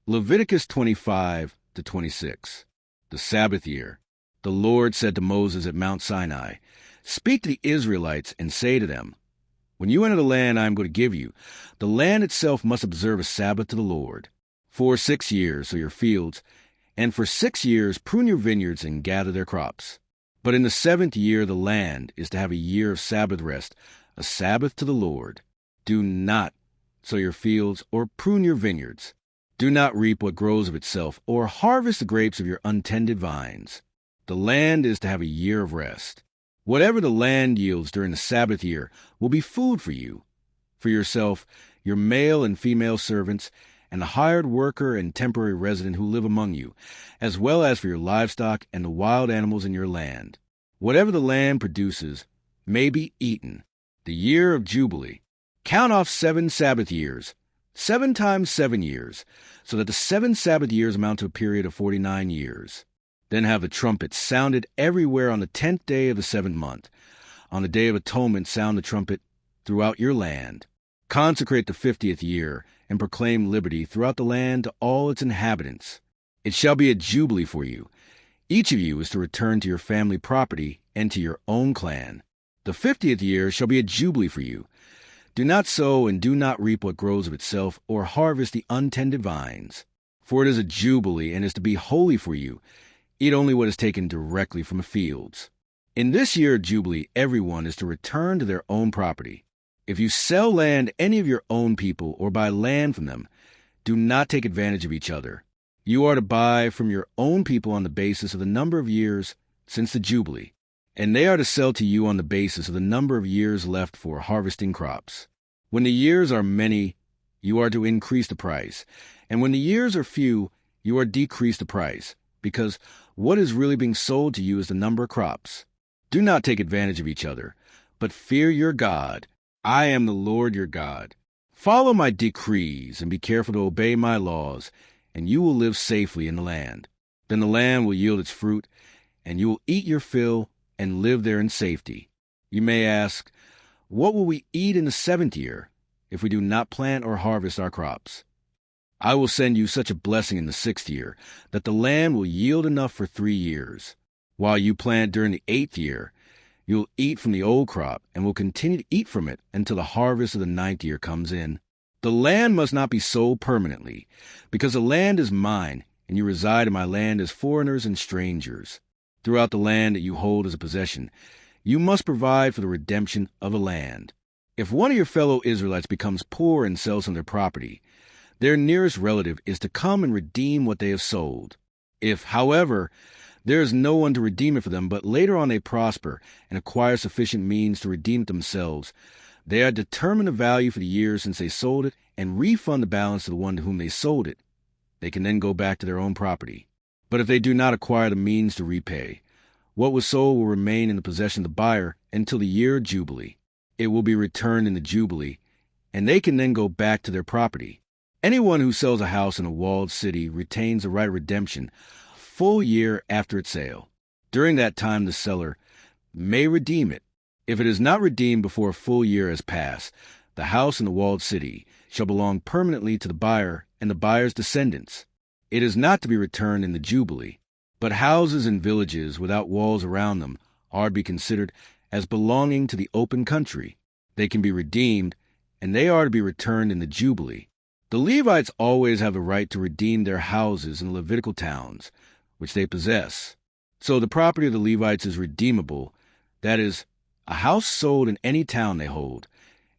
Leviticus 25 to 26. The Sabbath year. The Lord said to Moses at Mount Sinai, "Speak to the Israelites and say to them, when you enter the land I am going to give you, the land itself must observe a Sabbath to the Lord. For 6 years sow your fields, and for 6 years prune your vineyards and gather their crops. But in the 7th year the land is to have a year of Sabbath rest, a Sabbath to the Lord. Do not sow your fields or prune your vineyards. Do not reap what grows of itself, or harvest the grapes of your untended vines. The land is to have a year of rest. Whatever the land yields during the Sabbath year will be food for you, for yourself, your male and female servants, and the hired worker and temporary resident who live among you, as well as for your livestock and the wild animals in your land. Whatever the land produces may be eaten. The year of Jubilee. Count off 7 Sabbath years, 7 times 7 years, so that the 7 Sabbath years amount to a period of 49 years. Then have the trumpet sounded everywhere on the 10th day of the 7th month. On the Day of Atonement sound the trumpet throughout your land. Consecrate the 50th year, and proclaim liberty throughout the land to all its inhabitants. It shall be a jubilee for you. Each of you is to return to your family property and to your own clan. The 50th year shall be a jubilee for you. Do not sow and do not reap what grows of itself, or harvest the untended vines. For it is a jubilee and is to be holy for you. Eat only what is taken directly from the fields. In this year of Jubilee, everyone is to return to their own property. If you sell land any of your own people or buy land from them, do not take advantage of each other. You are to buy from your own people on the basis of the number of years since the Jubilee, and they are to sell to you on the basis of the number of years left for harvesting crops. When the years are many, you are to increase the price, and when the years are few, you are to decrease the price, because what is really being sold to you is the number of crops. Do not take advantage of each other, but fear your God. I am the Lord your God. Follow my decrees and be careful to obey my laws, and you will live safely in the land. Then the land will yield its fruit, and you will eat your fill and live there in safety. You may ask, what will we eat in the 7th year if we do not plant or harvest our crops? I will send you such a blessing in the 6th year that the land will yield enough for 3 years. While you plant during the 8th year, you will eat from the old crop and will continue to eat from it until the harvest of the 9th year comes in. The land must not be sold permanently, because the land is mine, and you reside in my land as foreigners and strangers. Throughout the land that you hold as a possession, you must provide for the redemption of the land. If one of your fellow Israelites becomes poor and sells some of their property, their nearest relative is to come and redeem what they have sold. If, however, there is no one to redeem it for them, but later on they prosper and acquire sufficient means to redeem it themselves, they are to determine the value for the years since they sold it and refund the balance to the one to whom they sold it. They can then go back to their own property. But if they do not acquire the means to repay, what was sold will remain in the possession of the buyer until the year of Jubilee. It will be returned in the Jubilee, and they can then go back to their property. Anyone who sells a house in a walled city retains the right of redemption a full year after its sale. During that time, the seller may redeem it. If it is not redeemed before a full year has passed, the house in the walled city shall belong permanently to the buyer and the buyer's descendants. It is not to be returned in the Jubilee. But houses in villages without walls around them are to be considered as belonging to the open country. They can be redeemed, and they are to be returned in the Jubilee. The Levites always have the right to redeem their houses in the Levitical towns, which they possess. So the property of the Levites is redeemable, that is, a house sold in any town they hold,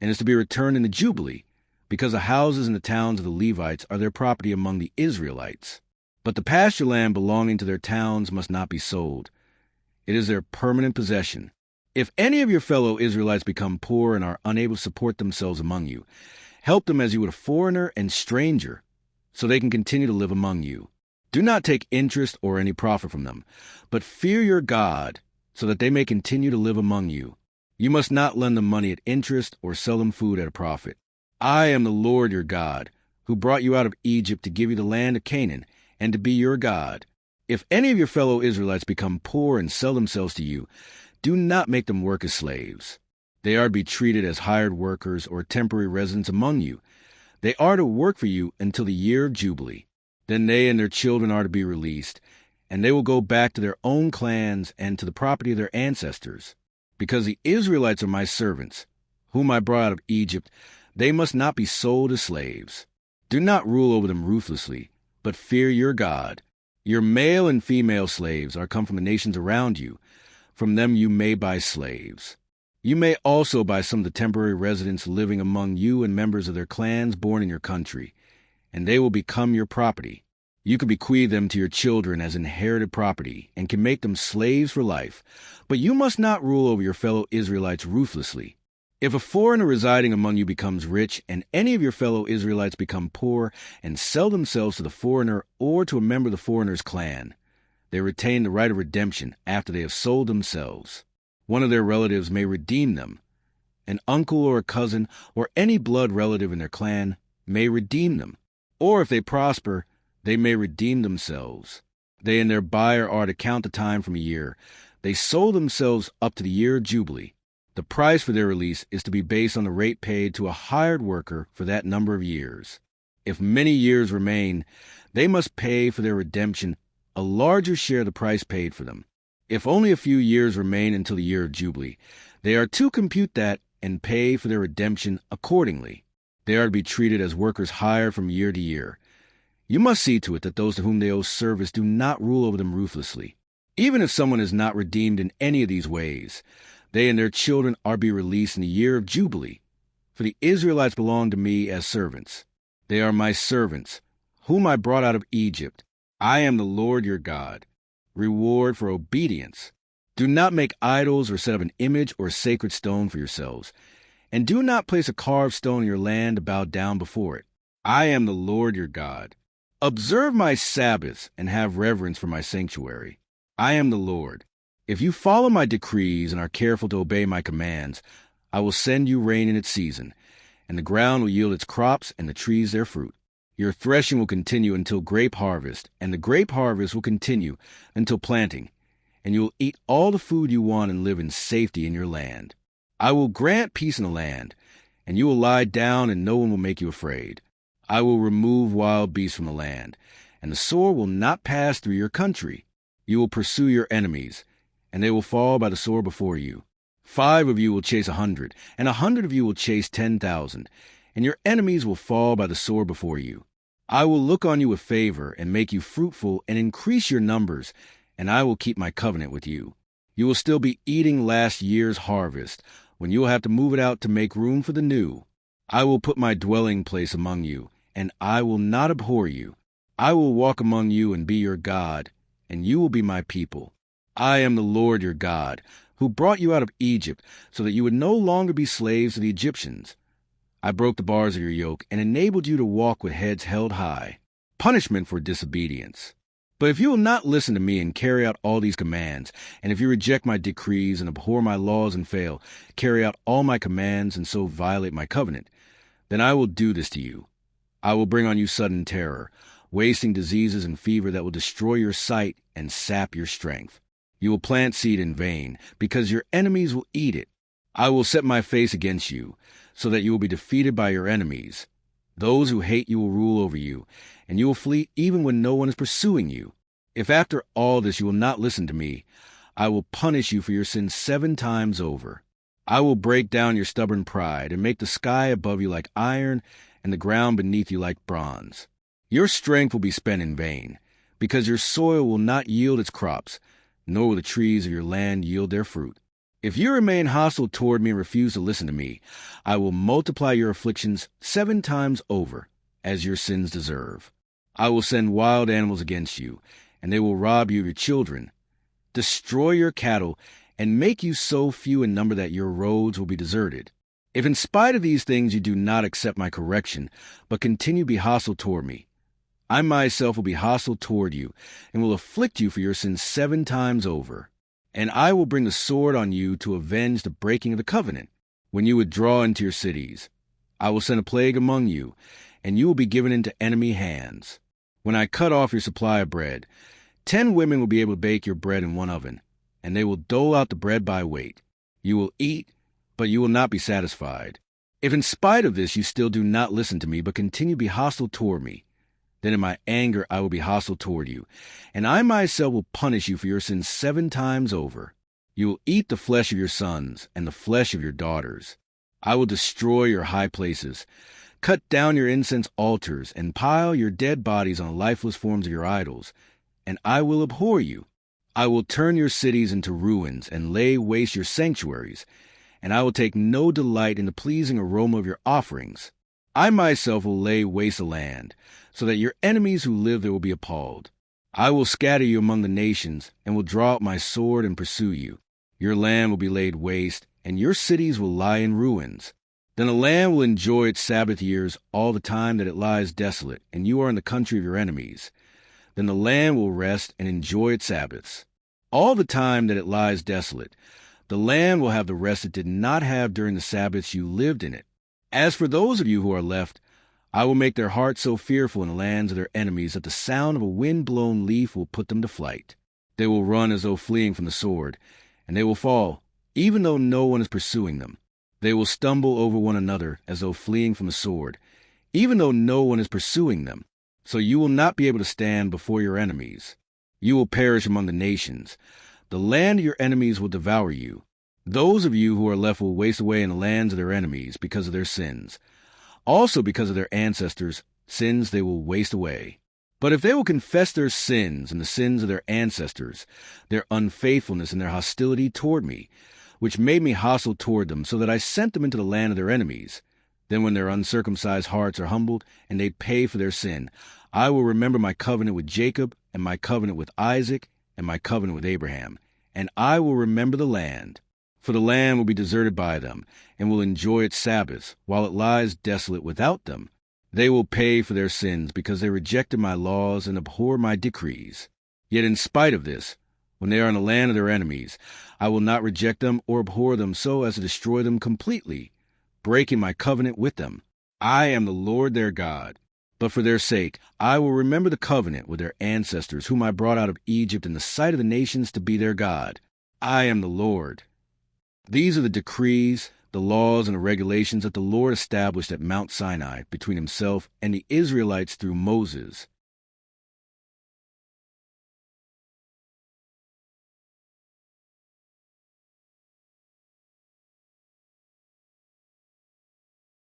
and is to be returned in the Jubilee, because the houses in the towns of the Levites are their property among the Israelites. But the pasture land belonging to their towns must not be sold. It is their permanent possession. If any of your fellow Israelites become poor and are unable to support themselves among you, help them as you would a foreigner and stranger, so they can continue to live among you. Do not take interest or any profit from them, but fear your God, so that they may continue to live among you. You must not lend them money at interest or sell them food at a profit. I am the Lord your God, who brought you out of Egypt to give you the land of Canaan, and to be your God. If any of your fellow Israelites become poor and sell themselves to you, do not make them work as slaves. They are to be treated as hired workers or temporary residents among you. They are to work for you until the year of Jubilee. Then they and their children are to be released, and they will go back to their own clans and to the property of their ancestors. Because the Israelites are my servants, whom I brought out of Egypt, they must not be sold as slaves. Do not rule over them ruthlessly, but fear your God. Your male and female slaves are come from the nations around you. From them you may buy slaves. You may also buy some of the temporary residents living among you and members of their clans born in your country, and they will become your property. You can bequeath them to your children as inherited property and can make them slaves for life, but you must not rule over your fellow Israelites ruthlessly. If a foreigner residing among you becomes rich, and any of your fellow Israelites become poor and sell themselves to the foreigner or to a member of the foreigner's clan, they retain the right of redemption after they have sold themselves. One of their relatives may redeem them. An uncle or a cousin or any blood relative in their clan may redeem them. Or if they prosper, they may redeem themselves. They and their buyer are to count the time from a year. They sold themselves up to the Year of Jubilee. The price for their release is to be based on the rate paid to a hired worker for that number of years. If many years remain, they must pay for their redemption a larger share of the price paid for them. If only a few years remain until the Year of Jubilee, they are to compute that and pay for their redemption accordingly. They are to be treated as workers hired from year to year. You must see to it that those to whom they owe service do not rule over them ruthlessly. Even if someone is not redeemed in any of these ways, they and their children are to be released in the Year of Jubilee. For the Israelites belong to me as servants. They are my servants, whom I brought out of Egypt. I am the Lord your God. Reward for obedience. Do not make idols or set up an image or a sacred stone for yourselves. And do not place a carved stone in your land to bow down before it. I am the Lord your God. Observe my Sabbaths and have reverence for my sanctuary. I am the Lord. If you follow my decrees and are careful to obey my commands, I will send you rain in its season, and the ground will yield its crops and the trees their fruit. Your threshing will continue until grape harvest, and the grape harvest will continue until planting, and you will eat all the food you want and live in safety in your land. I will grant peace in the land, and you will lie down and no one will make you afraid. I will remove wild beasts from the land, and the sword will not pass through your country. You will pursue your enemies, and they will fall by the sword before you. 5 of you will chase 100, and 100 of you will chase 10,000, and your enemies will fall by the sword before you. I will look on you with favor and make you fruitful and increase your numbers, and I will keep my covenant with you. You will still be eating last year's harvest, when you will have to move it out to make room for the new. I will put my dwelling place among you, and I will not abhor you. I will walk among you and be your God, and you will be my people. I am the Lord your God, who brought you out of Egypt, so that you would no longer be slaves to the Egyptians. I broke the bars of your yoke and enabled you to walk with heads held high. Punishment for disobedience. But if you will not listen to me and carry out all these commands, and if you reject my decrees and abhor my laws and fail, carry out all my commands and so violate my covenant, then I will do this to you. I will bring on you sudden terror, wasting diseases and fever that will destroy your sight and sap your strength. You will plant seed in vain, because your enemies will eat it. I will set my face against you, so that you will be defeated by your enemies. Those who hate you will rule over you, and you will flee even when no one is pursuing you. If after all this you will not listen to me, I will punish you for your sins 7 times over. I will break down your stubborn pride and make the sky above you like iron and the ground beneath you like bronze. Your strength will be spent in vain, because your soil will not yield its crops, nor will the trees of your land yield their fruit. If you remain hostile toward me and refuse to listen to me, I will multiply your afflictions 7 times over, as your sins deserve. I will send wild animals against you, and they will rob you of your children, destroy your cattle, and make you so few in number that your roads will be deserted. If in spite of these things you do not accept my correction, but continue to be hostile toward me, I myself will be hostile toward you, and will afflict you for your sins 7 times over. And I will bring the sword on you to avenge the breaking of the covenant. When you withdraw into your cities, I will send a plague among you, and you will be given into enemy hands. When I cut off your supply of bread, 10 women will be able to bake your bread in one oven, and they will dole out the bread by weight. You will eat, but you will not be satisfied. If in spite of this you still do not listen to me, but continue to be hostile toward me, Then in my anger I will be hostile toward you, and I myself will punish you for your sins 7 times over. You will eat the flesh of your sons and the flesh of your daughters. I will destroy your high places, cut down your incense altars, and pile your dead bodies on the lifeless forms of your idols, and I will abhor you. I will turn your cities into ruins and lay waste your sanctuaries, and I will take no delight in the pleasing aroma of your offerings. I myself will lay waste the land, so that your enemies who live there will be appalled. I will scatter you among the nations, and will draw out my sword and pursue you. Your land will be laid waste, and your cities will lie in ruins. Then the land will enjoy its Sabbath years all the time that it lies desolate, and you are in the country of your enemies. Then the land will rest and enjoy its Sabbaths. All the time that it lies desolate, the land will have the rest it did not have during the Sabbaths you lived in it. As for those of you who are left, I will make their hearts so fearful in the lands of their enemies that the sound of a wind-blown leaf will put them to flight. They will run as though fleeing from the sword, and they will fall, even though no one is pursuing them. They will stumble over one another as though fleeing from the sword, even though no one is pursuing them. So you will not be able to stand before your enemies. You will perish among the nations. The land of your enemies will devour you. Those of you who are left will waste away in the lands of their enemies because of their sins. Also because of their ancestors' sins they will waste away. But if they will confess their sins and the sins of their ancestors, their unfaithfulness and their hostility toward me, which made me hostile toward them, so that I sent them into the land of their enemies, then when their uncircumcised hearts are humbled and they pay for their sin, I will remember my covenant with Jacob and my covenant with Isaac and my covenant with Abraham, and I will remember the land. For the land will be deserted by them, and will enjoy its Sabbaths, while it lies desolate without them. They will pay for their sins, because they rejected my laws and abhor my decrees. Yet in spite of this, when they are in the land of their enemies, I will not reject them or abhor them so as to destroy them completely, breaking my covenant with them. I am the Lord their God. But for their sake, I will remember the covenant with their ancestors, whom I brought out of Egypt in the sight of the nations to be their God. I am the Lord. These are the decrees, the laws, and the regulations that the Lord established at Mount Sinai between himself and the Israelites through Moses.